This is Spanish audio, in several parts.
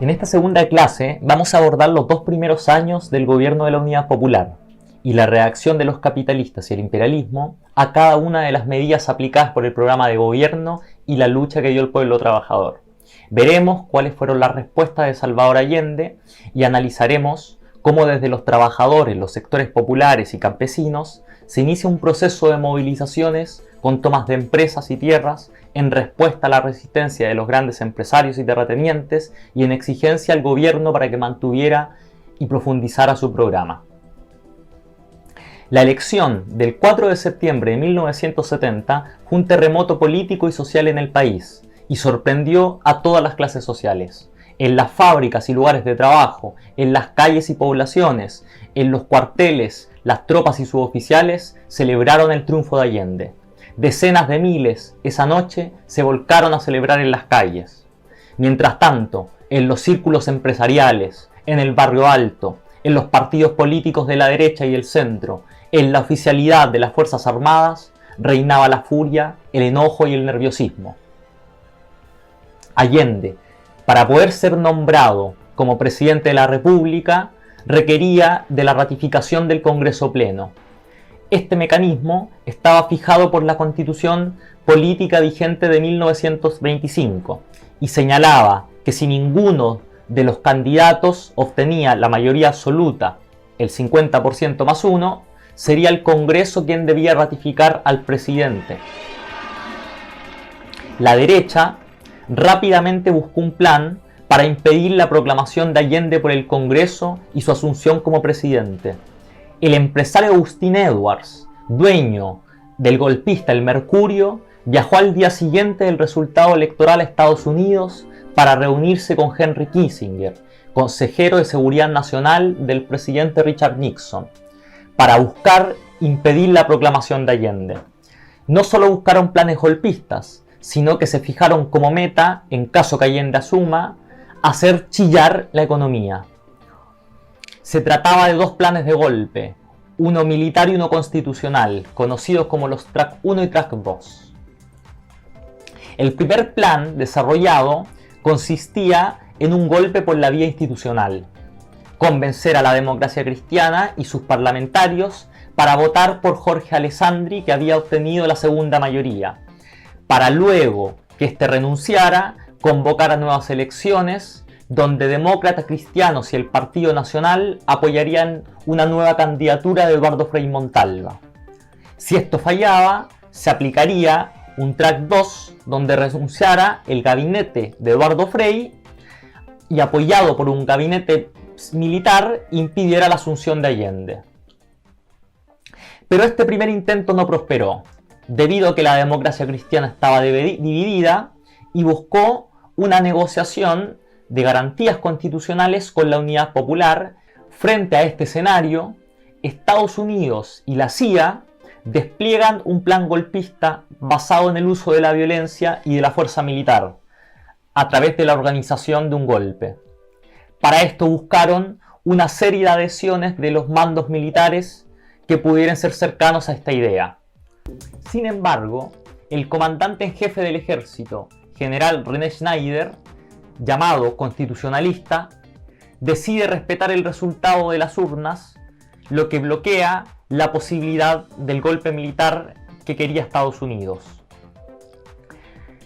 En esta segunda clase vamos a abordar los 2 primeros años del gobierno de la Unidad Popular y la reacción de los capitalistas y el imperialismo a cada una de las medidas aplicadas por el programa de gobierno y la lucha que dio el pueblo trabajador. Veremos cuáles fueron las respuestas de Salvador Allende y analizaremos cómo desde los trabajadores, los sectores populares y campesinos se inicia un proceso de movilizaciones con tomas de empresas y tierras en respuesta a la resistencia de los grandes empresarios y terratenientes y en exigencia al gobierno para que mantuviera y profundizara su programa. La elección del 4 de septiembre de 1970 fue un terremoto político y social en el país y sorprendió a todas las clases sociales. En las fábricas y lugares de trabajo, en las calles y poblaciones, en los cuarteles, las tropas y suboficiales celebraron el triunfo de Allende. Decenas de miles esa noche se volcaron a celebrar en las calles. Mientras tanto, en los círculos empresariales, en el barrio alto, en los partidos políticos de la derecha y el centro, en la oficialidad de las Fuerzas Armadas, reinaba la furia, el enojo y el nerviosismo. Allende, para poder ser nombrado como presidente de la República, requería de la ratificación del Congreso Pleno. Este mecanismo estaba fijado por la Constitución política vigente de 1925 y señalaba que si ninguno de los candidatos obtenía la mayoría absoluta, el 50% más 1, sería el Congreso quien debía ratificar al presidente. La derecha rápidamente buscó un plan para impedir la proclamación de Allende por el Congreso y su asunción como presidente. El empresario Austin Edwards, dueño del golpista El Mercurio, viajó al día siguiente del resultado electoral a Estados Unidos para reunirse con Henry Kissinger, consejero de Seguridad Nacional del presidente Richard Nixon, para buscar impedir la proclamación de Allende. No solo buscaron planes golpistas, sino que se fijaron como meta, en caso que Allende asuma, hacer chillar la economía. Se trataba de 2 planes de golpe, uno militar y uno constitucional, conocidos como los Track 1 y Track 2. El primer plan desarrollado consistía en un golpe por la vía institucional, convencer a la democracia cristiana y sus parlamentarios para votar por Jorge Alessandri, que había obtenido la segunda mayoría, para luego que éste renunciara, convocar a nuevas elecciones, donde demócratas cristianos y el Partido Nacional apoyarían una nueva candidatura de Eduardo Frei Montalva. Si esto fallaba, se aplicaría un track 2, donde renunciara el gabinete de Eduardo Frei y, apoyado por un gabinete militar, impidiera la asunción de Allende. Pero este primer intento no prosperó, debido a que la democracia cristiana estaba dividida y buscó una negociación de garantías constitucionales con la Unidad Popular. Frente a este escenario, Estados Unidos y la CIA despliegan un plan golpista basado en el uso de la violencia y de la fuerza militar, a través de la organización de un golpe. Para esto buscaron una serie de adhesiones de los mandos militares que pudieran ser cercanos a esta idea. Sin embargo, el comandante en jefe del ejército, general René Schneider, llamado constitucionalista, decide respetar el resultado de las urnas, lo que bloquea la posibilidad del golpe militar que quería Estados Unidos.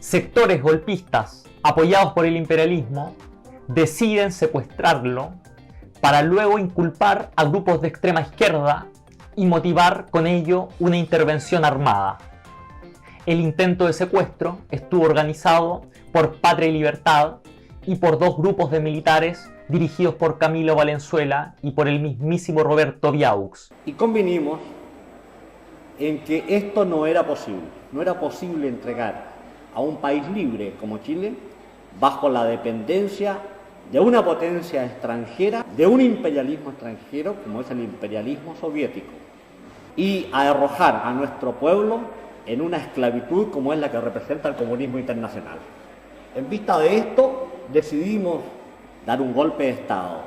Sectores golpistas, apoyados por el imperialismo, deciden secuestrarlo para luego inculpar a grupos de extrema izquierda y motivar con ello una intervención armada. El intento de secuestro estuvo organizado por Patria y Libertad y por 2 grupos de militares dirigidos por Camilo Valenzuela y por el mismísimo Roberto Viaux. Y convinimos en que esto no era posible. No era posible entregar a un país libre como Chile bajo la dependencia de una potencia extranjera, de un imperialismo extranjero como es el imperialismo soviético, y a arrojar a nuestro pueblo en una esclavitud como es la que representa el comunismo internacional. En vista de esto, decidimos dar un golpe de Estado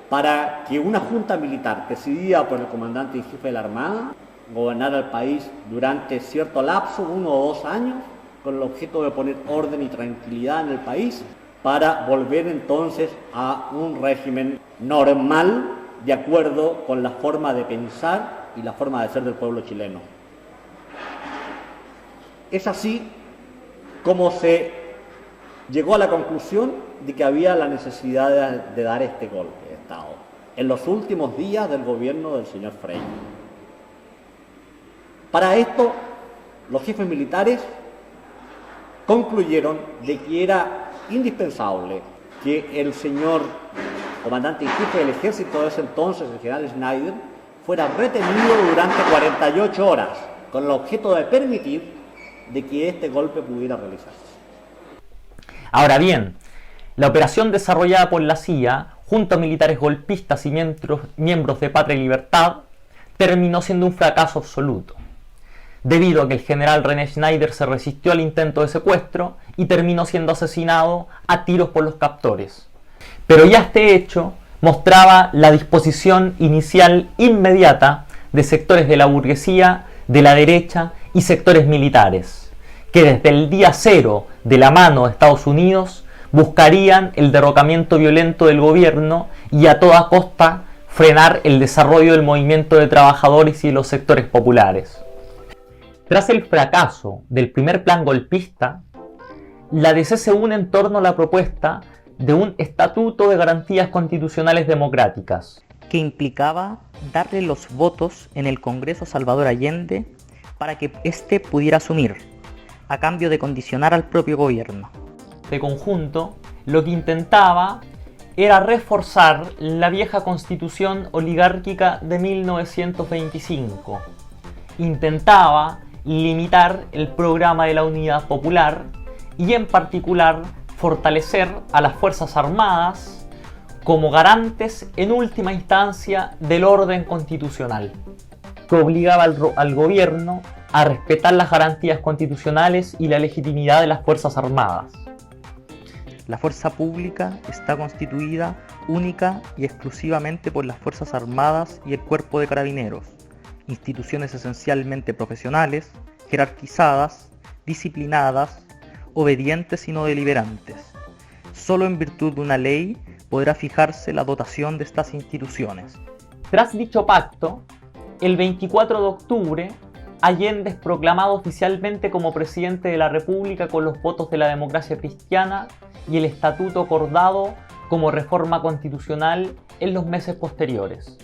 para que una junta militar presidida por el comandante en jefe de la Armada gobernara el país durante cierto lapso, 1 o 2 años, con el objeto de poner orden y tranquilidad en el país para volver entonces a un régimen normal de acuerdo con la forma de pensar y la forma de ser del pueblo chileno. Es así como se llegó a la conclusión de que había la necesidad de dar este golpe de Estado en los últimos días del gobierno del señor Frei. Para esto, los jefes militares concluyeron de que era indispensable que el señor comandante en jefe del ejército de ese entonces, el general Schneider, fuera retenido durante 48 horas, con el objeto de permitir de que este golpe pudiera realizarse. Ahora bien, la operación desarrollada por la CIA, junto a militares golpistas y miembros de Patria y Libertad, terminó siendo un fracaso absoluto, debido a que el general René Schneider se resistió al intento de secuestro y terminó siendo asesinado a tiros por los captores. Pero ya este hecho mostraba la disposición inicial inmediata de sectores de la burguesía, de la derecha y sectores militares, que desde el día cero, de la mano de Estados Unidos, buscarían el derrocamiento violento del gobierno y a toda costa frenar el desarrollo del movimiento de trabajadores y de los sectores populares. Tras el fracaso del primer plan golpista, la DC se une en torno a la propuesta de un estatuto de garantías constitucionales democráticas, que implicaba darle los votos en el Congreso a Salvador Allende para que éste pudiera asumir, a cambio de condicionar al propio gobierno. Este conjunto lo que intentaba era reforzar la vieja constitución oligárquica de 1925. Intentaba limitar el programa de la Unidad Popular y en particular fortalecer a las Fuerzas Armadas como garantes en última instancia del orden constitucional, que obligaba al gobierno a respetar las garantías constitucionales y la legitimidad de las Fuerzas Armadas. La fuerza pública está constituida única y exclusivamente por las Fuerzas Armadas y el Cuerpo de Carabineros, instituciones esencialmente profesionales, jerarquizadas, disciplinadas, obedientes y no deliberantes. Solo en virtud de una ley podrá fijarse la dotación de estas instituciones. Tras dicho pacto, el 24 de octubre, Allende es proclamado oficialmente como presidente de la República con los votos de la democracia cristiana y el estatuto acordado como reforma constitucional en los meses posteriores.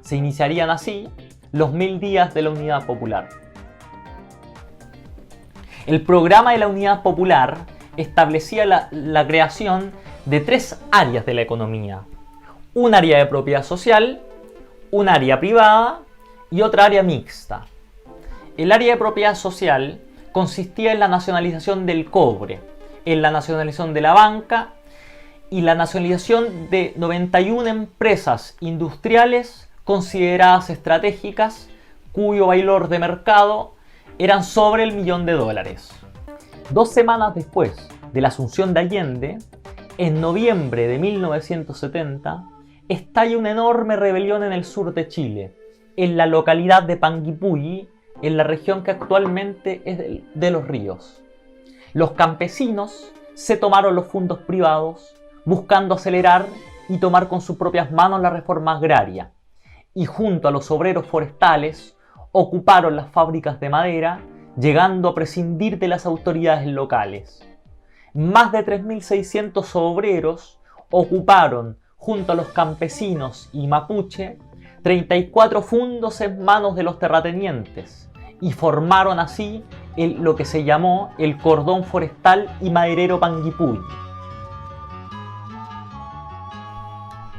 Se iniciarían así los 1000 días de la Unidad Popular. El programa de la Unidad Popular establecía la creación de 3 áreas de la economía: un área de propiedad social, un área privada y otra área mixta. El área de propiedad social consistía en la nacionalización del cobre, en la nacionalización de la banca y la nacionalización de 91 empresas industriales consideradas estratégicas cuyo valor de mercado eran sobre el $1.000.000. 2 semanas después de la asunción de Allende, en noviembre de 1970, estalla una enorme rebelión en el sur de Chile, en la localidad de Panguipulli, en la región que actualmente es de Los Ríos. Los campesinos se tomaron los fondos privados, buscando acelerar y tomar con sus propias manos la reforma agraria, y junto a los obreros forestales ocuparon las fábricas de madera, llegando a prescindir de las autoridades locales. Más de 3.600 obreros ocuparon, junto a los campesinos y mapuche, 34 fundos en manos de los terratenientes y formaron así lo que se llamó el Cordón Forestal y Maderero Panguipulli.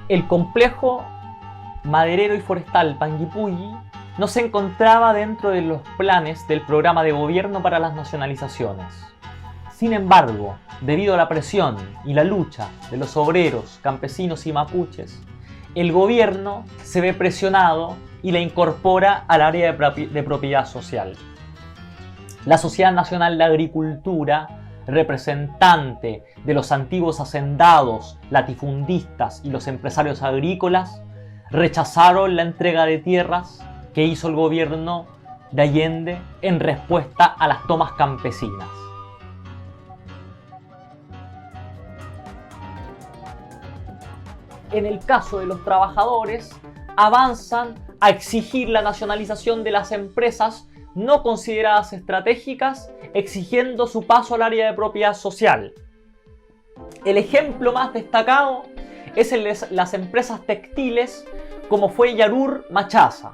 El complejo maderero y forestal Panguipulli no se encontraba dentro de los planes del programa de gobierno para las nacionalizaciones. Sin embargo, debido a la presión y la lucha de los obreros, campesinos y mapuches, el gobierno se ve presionado y la incorpora al área de propiedad social. La Sociedad Nacional de Agricultura, representante de los antiguos hacendados, latifundistas y los empresarios agrícolas, rechazaron la entrega de tierras que hizo el gobierno de Allende en respuesta a las tomas campesinas. En el caso de los trabajadores, avanzan a exigir la nacionalización de las empresas no consideradas estratégicas, exigiendo su paso al área de propiedad social. El ejemplo más destacado es el de las empresas textiles, como fue Yarur Machaza.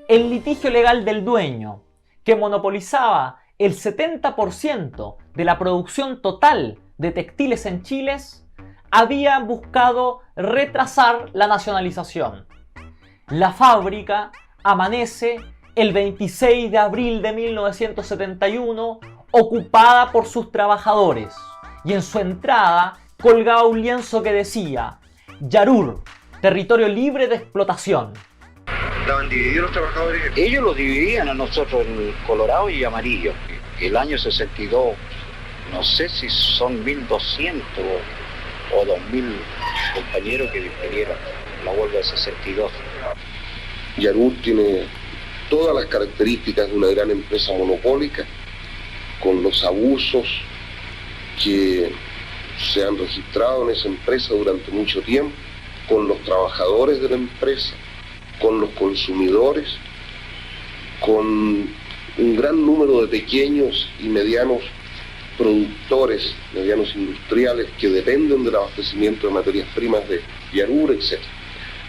El litigio legal del dueño, que monopolizaba el 70% de la producción total de textiles en Chile, había buscado retrasar la nacionalización. La fábrica amanece el 26 de abril de 1971 ocupada por sus trabajadores, y en su entrada colgaba un lienzo que decía: Yarur, territorio libre de explotación. ¿Estaban divididos los trabajadores? Ellos los dividían a nosotros en colorado y amarillo. El año 62, no sé si son 1.200 o 2.000 compañeros que despidieron la huelga de 62. Yarur tiene todas las características de una gran empresa monopólica, con los abusos que se han registrado en esa empresa durante mucho tiempo, con los trabajadores de la empresa, con los consumidores, con un gran número de pequeños y medianos productores, medianos industriales que dependen del abastecimiento de materias primas de Yarur, etc.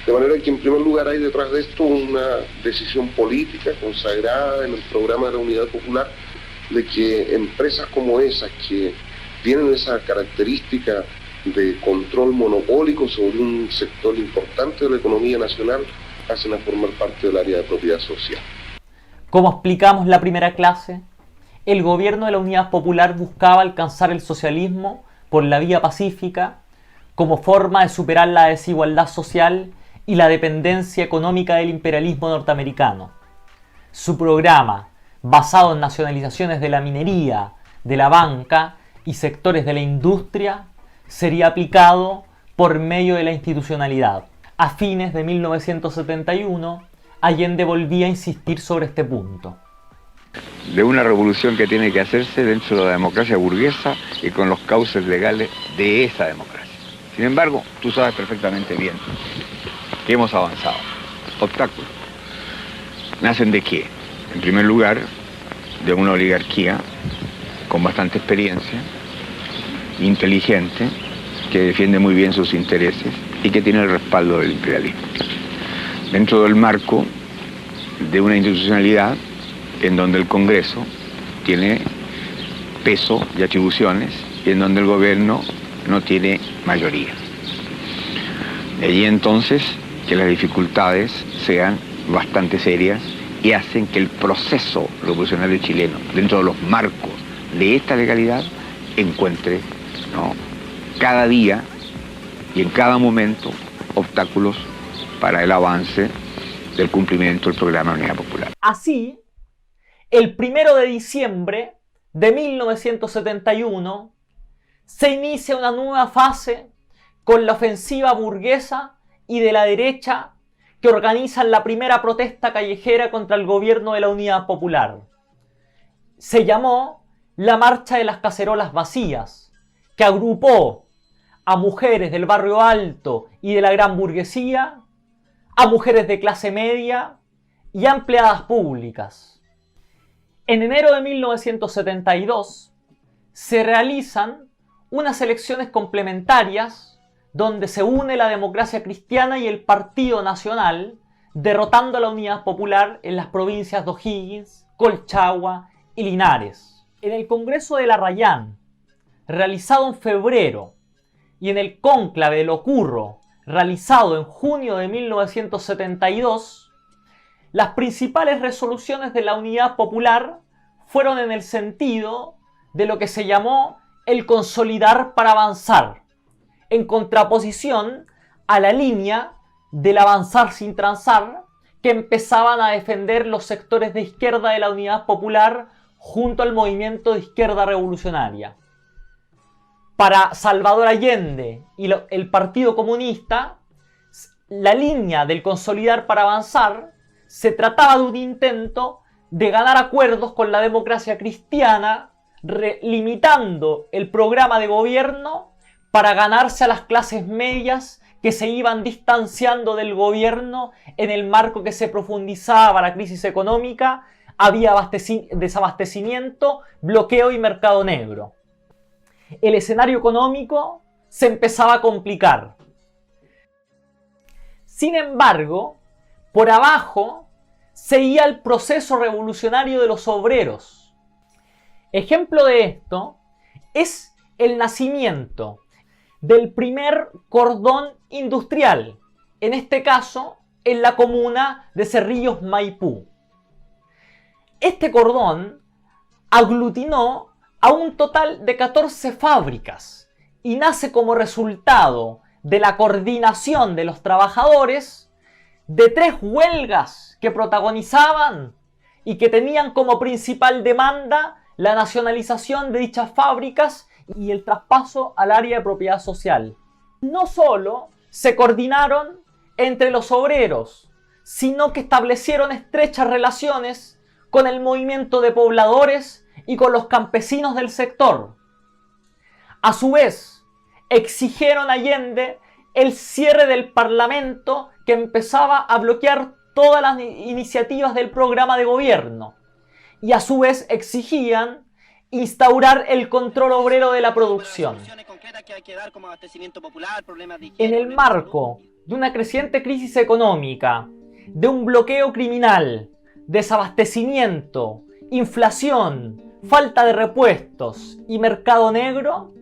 De manera que en primer lugar hay detrás de esto una decisión política consagrada en el programa de la Unidad Popular de que empresas como esas que tienen esa característica de control monopólico sobre un sector importante de la economía nacional pasen a formar parte del área de propiedad social. Como explicamos en la primera clase, el gobierno de la Unidad Popular buscaba alcanzar el socialismo por la vía pacífica como forma de superar la desigualdad social y la dependencia económica del imperialismo norteamericano. Su programa, basado en nacionalizaciones de la minería, de la banca y sectores de la industria, sería aplicado por medio de la institucionalidad. A fines de 1971, Allende volvía a insistir sobre este punto. De una revolución que tiene que hacerse dentro de la democracia burguesa y con los cauces legales de esa democracia. Sin embargo, tú sabes perfectamente bien que hemos avanzado. Obstáculos. ¿Nacen de qué? En primer lugar, de una oligarquía con bastante experiencia, inteligente, que defiende muy bien sus intereses y que tiene el respaldo del imperialismo. Dentro del marco de una institucionalidad en donde el Congreso tiene peso y atribuciones y en donde el gobierno no tiene mayoría. De allí entonces que las dificultades sean bastante serias y hacen que el proceso revolucionario chileno, dentro de los marcos de esta legalidad, encuentre, ¿no?, cada día y en cada momento obstáculos para el avance del cumplimiento del programa de Unidad Popular. Así, el 1 de diciembre de 1971 se inicia una nueva fase con la ofensiva burguesa y de la derecha que organizan la primera protesta callejera contra el gobierno de la Unidad Popular. Se llamó la Marcha de las Cacerolas Vacías, que agrupó a mujeres del barrio alto y de la gran burguesía, a mujeres de clase media y a empleadas públicas. En enero de 1972 se realizan unas elecciones complementarias donde se une la Democracia Cristiana y el Partido Nacional, derrotando a la Unidad Popular en las provincias de O'Higgins, Colchagua y Linares. En el Congreso de Larrañán, realizado en febrero, y en el cónclave de Locurro, realizado en junio de 1972, las principales resoluciones de la Unidad Popular fueron en el sentido de lo que se llamó el consolidar para avanzar, en contraposición a la línea del avanzar sin transar que empezaban a defender los sectores de izquierda de la Unidad Popular junto al movimiento de izquierda revolucionaria. Para Salvador Allende y el Partido Comunista, la línea del consolidar para avanzar se trataba de un intento de ganar acuerdos con la Democracia Cristiana, limitando el programa de gobierno para ganarse a las clases medias que se iban distanciando del gobierno en el marco que se profundizaba la crisis económica, había desabastecimiento, bloqueo y mercado negro. El escenario económico se empezaba a complicar. Sin embargo, por abajo seguía el proceso revolucionario de los obreros. Ejemplo de esto es el nacimiento del primer cordón industrial, en este caso en la comuna de Cerrillos, Maipú. Este cordón aglutinó a un total de 14 fábricas y nace como resultado de la coordinación de los trabajadores de 3 huelgas que protagonizaban y que tenían como principal demanda la nacionalización de dichas fábricas y el traspaso al área de propiedad social. No solo se coordinaron entre los obreros, sino que establecieron estrechas relaciones con el movimiento de pobladores y con los campesinos del sector. A su vez, exigieron a Allende el cierre del Parlamento, que empezaba a bloquear todas las iniciativas del programa de gobierno, y a su vez exigían instaurar el control obrero de la producción. En el marco de una creciente crisis económica, de un bloqueo criminal, desabastecimiento, inflación, falta de repuestos y mercado negro,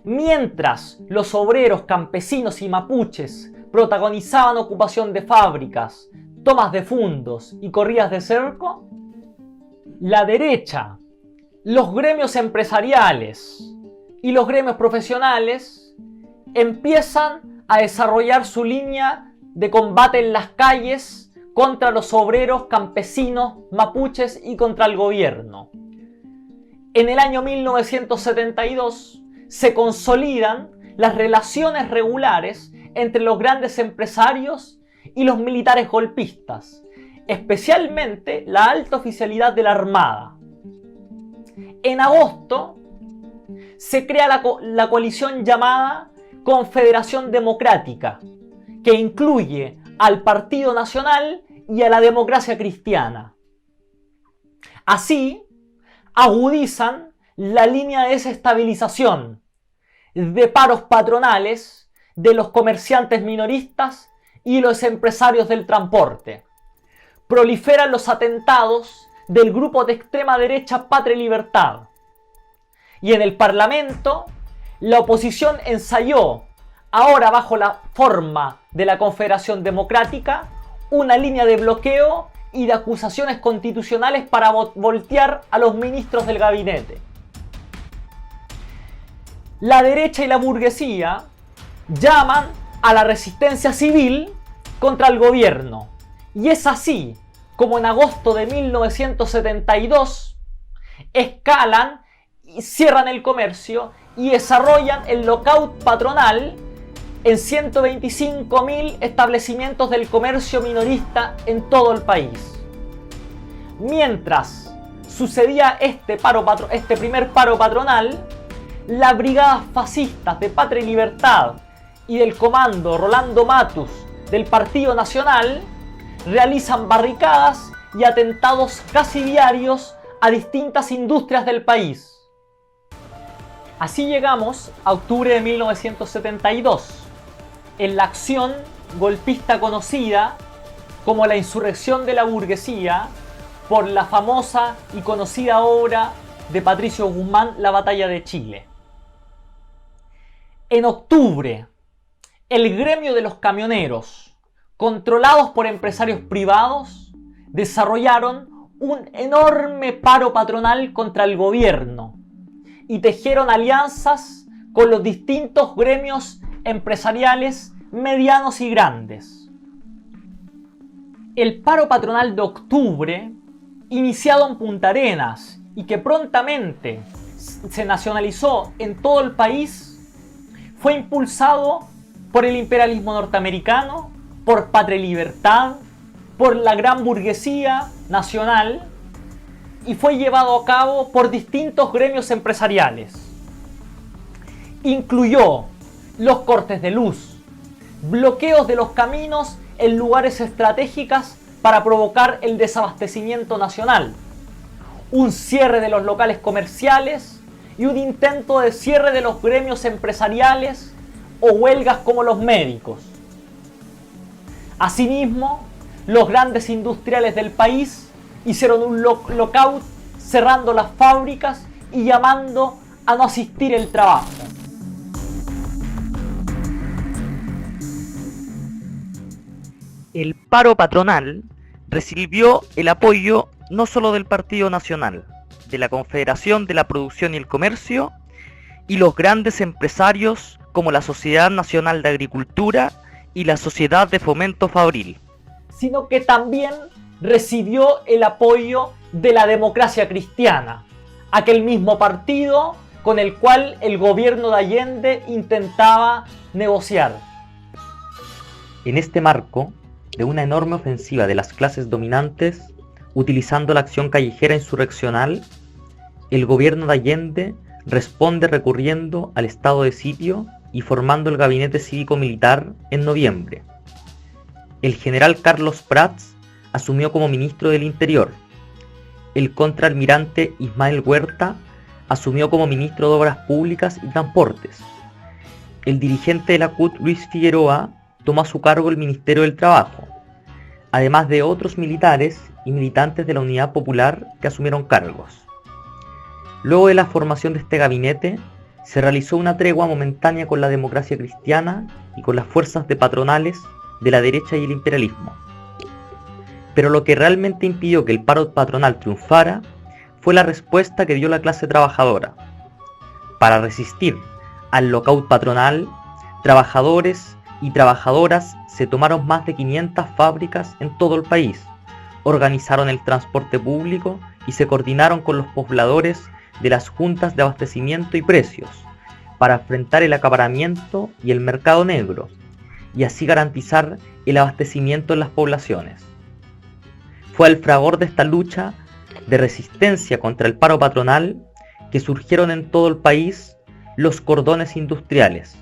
mientras los obreros campesinos y mapuches protagonizaban ocupación de fábricas, tomas de fundos y corridas de cerco, la derecha, los gremios empresariales y los gremios profesionales empiezan a desarrollar su línea de combate en las calles contra los obreros campesinos mapuches y contra el gobierno. En el año 1972 se consolidan las relaciones regulares entre los grandes empresarios y los militares golpistas, especialmente la alta oficialidad de la Armada. En agosto se crea la coalición llamada Confederación Democrática, que incluye al Partido Nacional y a la Democracia Cristiana. Así, agudizan la línea de desestabilización, de paros patronales de los comerciantes minoristas y los empresarios del transporte. Proliferan los atentados del grupo de extrema derecha Patria y Libertad. Y en el Parlamento, la oposición ensayó, ahora bajo la forma de la Confederación Democrática, una línea de bloqueo y de acusaciones constitucionales para voltear a los ministros del gabinete. La derecha y la burguesía llaman a la resistencia civil contra el gobierno. Y es así como en agosto de 1972 escalan y cierran el comercio y desarrollan el lockout patronal en 125.000 establecimientos del comercio minorista en todo el país. Mientras sucedía este primer paro patronal, las brigadas fascistas de Patria y Libertad y del comando Rolando Matus del Partido Nacional realizan barricadas y atentados casi diarios a distintas industrias del país. Así llegamos a octubre de 1972, en la acción golpista conocida como la insurrección de la burguesía por la famosa y conocida obra de Patricio Guzmán, La Batalla de Chile. En octubre, el gremio de los camioneros, controlados por empresarios privados, desarrollaron un enorme paro patronal contra el gobierno y tejieron alianzas con los distintos gremios empresariales medianos y grandes. El paro patronal de octubre, iniciado en Punta Arenas y que prontamente se nacionalizó en todo el país, fue impulsado por el imperialismo norteamericano, por Patria y Libertad, por la gran burguesía nacional y fue llevado a cabo por distintos gremios empresariales. Incluyó los cortes de luz, bloqueos de los caminos en lugares estratégicos para provocar el desabastecimiento nacional, un cierre de los locales comerciales y un intento de cierre de los gremios empresariales o huelgas como los médicos. Asimismo, los grandes industriales del país hicieron un lockout cerrando las fábricas y llamando a no asistir al trabajo. El paro patronal recibió el apoyo no solo del Partido Nacional, de la Confederación de la Producción y el Comercio y los grandes empresarios como la Sociedad Nacional de Agricultura y la Sociedad de Fomento Fabril, sino que también recibió el apoyo de la Democracia Cristiana, aquel mismo partido con el cual el gobierno de Allende intentaba negociar. En este marco de una enorme ofensiva de las clases dominantes, utilizando la acción callejera insurreccional, el gobierno de Allende responde recurriendo al estado de sitio y formando el gabinete cívico-militar en noviembre. El general Carlos Prats asumió como ministro del Interior. El contraalmirante Ismael Huerta asumió como ministro de Obras Públicas y Transportes. El dirigente de la CUT, Luis Figueroa, tomó a su cargo el Ministerio del Trabajo, además de otros militares y militantes de la Unidad Popular que asumieron cargos. Luego de la formación de este gabinete, se realizó una tregua momentánea con la Democracia Cristiana y con las fuerzas de patronales de la derecha y el imperialismo. Pero lo que realmente impidió que el paro patronal triunfara fue la respuesta que dio la clase trabajadora. Para resistir al lockout patronal, trabajadores y trabajadoras se tomaron más de 500 fábricas en todo el país, organizaron el transporte público y se coordinaron con los pobladores de las juntas de abastecimiento y precios para enfrentar el acaparamiento y el mercado negro y así garantizar el abastecimiento en las poblaciones. Fue al fragor de esta lucha de resistencia contra el paro patronal que surgieron en todo el país los cordones industriales,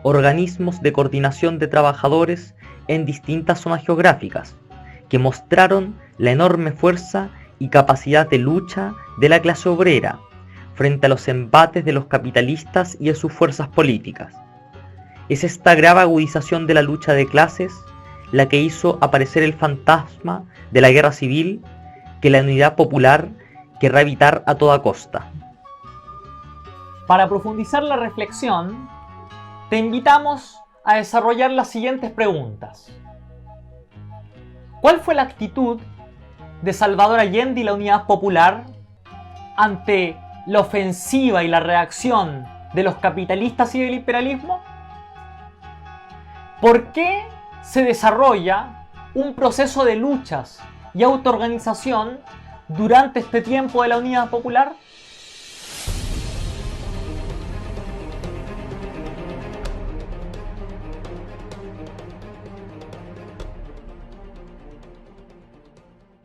organismos de coordinación de trabajadores en distintas zonas geográficas, que mostraron la enorme fuerza y capacidad de lucha de la clase obrera frente a los embates de los capitalistas y de sus fuerzas políticas. Es esta grave agudización de la lucha de clases la que hizo aparecer el fantasma de la guerra civil que la unidad popular querrá evitar a toda costa. Para profundizar la reflexión, te invitamos a desarrollar las siguientes preguntas. ¿Cuál fue la actitud de Salvador Allende y la Unidad Popular ante la ofensiva y la reacción de los capitalistas y del imperialismo? ¿Por qué se desarrolla un proceso de luchas y autoorganización durante este tiempo de la Unidad Popular?